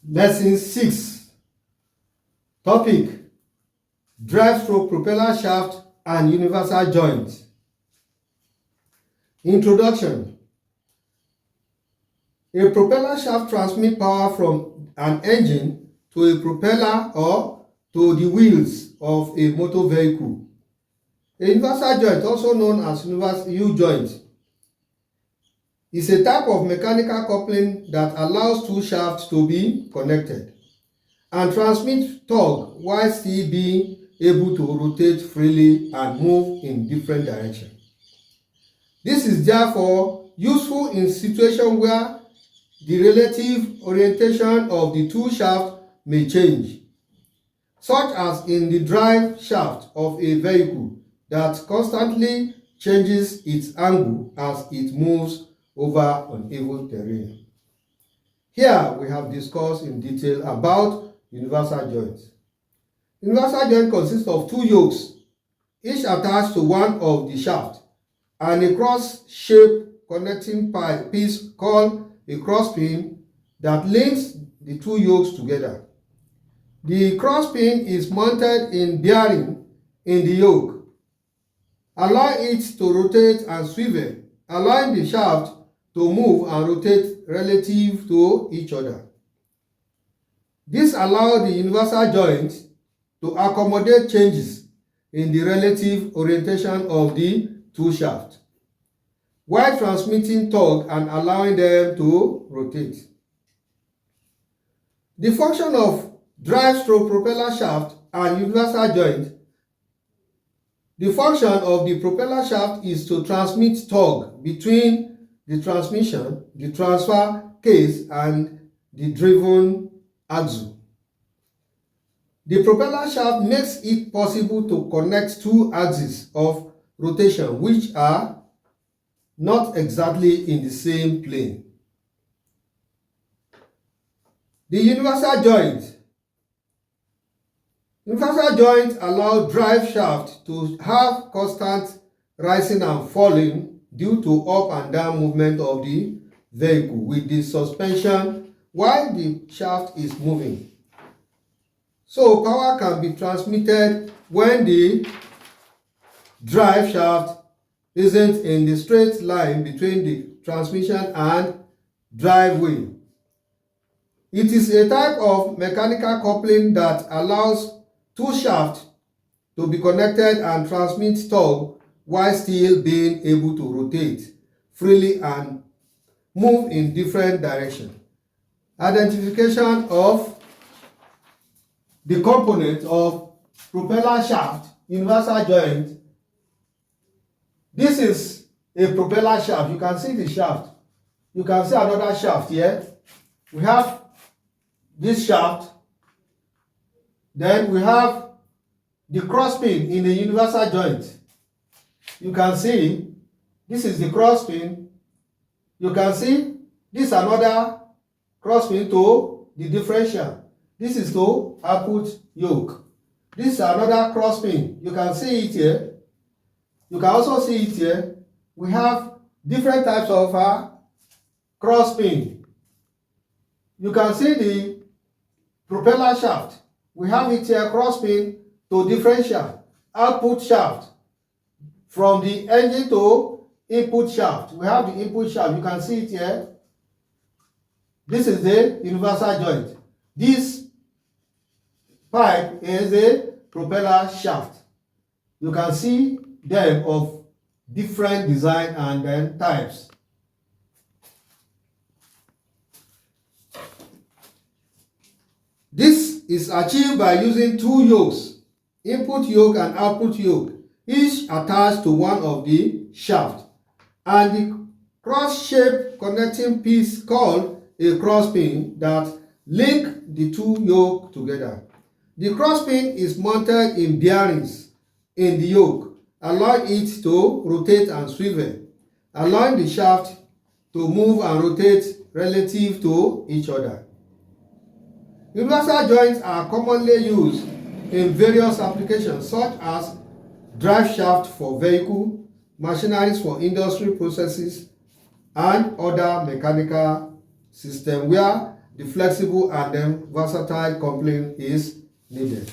Lesson 6. Topic: drive stroke propeller shaft and universal joint. Introduction. A propeller shaft transmits power from an engine to a propeller or to the wheels of a motor vehicle. A universal joint, also known as U-joint, is a type of mechanical coupling that allows two shafts to be connected and transmit torque while still being able to rotate freely and move in different directions. This is therefore useful in situations where the relative orientation of the two shafts may change, such as in the drive shaft of a vehicle that constantly changes its angle as it moves over uneven terrain. Here we have discussed in detail about universal joints. Universal joint consists of two yokes, each attached to one of the shafts, and a cross-shaped connecting piece called a crosspin that links the two yokes together. The crosspin is mounted in bearing in the yoke, allowing it to rotate and swivel, allowing the shaft to move and rotate relative to each other. This allows the universal joint to accommodate changes in the relative orientation of the two shafts, while transmitting torque and allowing them to rotate. The function of drive stroke propeller shaft and universal joint. The function of the propeller shaft is to transmit torque between the transmission, the transfer case, and the driven axle. The propeller shaft makes it possible to connect two axes of rotation which are not exactly in the same plane. The universal joint. Universal joint allow drive shaft to have constant rising and falling due to up and down movement of the vehicle with the suspension while the shaft is moving. So power can be transmitted when the drive shaft isn't in the straight line between the transmission and drive wheel. It is a type of mechanical coupling that allows two shafts to be connected and transmit torque while still being able to rotate freely and move in different directions. Identification of the component of propeller shaft, universal joint. This is a propeller shaft. You can see the shaft. You can see another shaft here. We have this shaft. Then we have the crosspin in the universal joint. You can see this is the crosspin. You can see this is another crosspin to the differential. This is to output yoke. This is another crosspin. You can see it here. You can also see it here. We have different types of crosspin. You can see the propeller shaft. We have it here, crosspin to differential, output shaft. From the engine to input shaft. We have the input shaft. You can see it here. This is the universal joint. This pipe is a propeller shaft. You can see them of different design and then types. This is achieved by using two yokes, input yoke and output yoke, each attached to one of the shaft, and the cross-shaped connecting piece called a crosspin that link the two yokes together. The crosspin is mounted in bearings in the yoke, allowing it to rotate and swivel, allowing the shaft to move and rotate relative to each other. Universal joints are commonly used in various applications such as drive shaft for vehicle, machineries for industry processes, and other mechanical systems where the flexible and then versatile coupling is needed.